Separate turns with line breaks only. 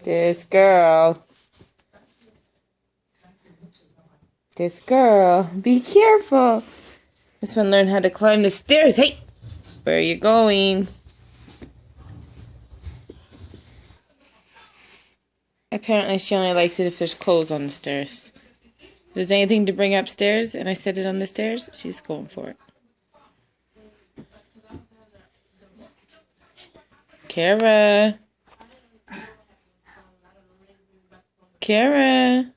This girl. This girl. Be careful. This one learned how to climb the stairs. Hey! Where are you going? Apparently she only likes it if there's clothes on the stairs. If there's anything to bring upstairs and I set it on the stairs, she's going for it. Kara. Kara.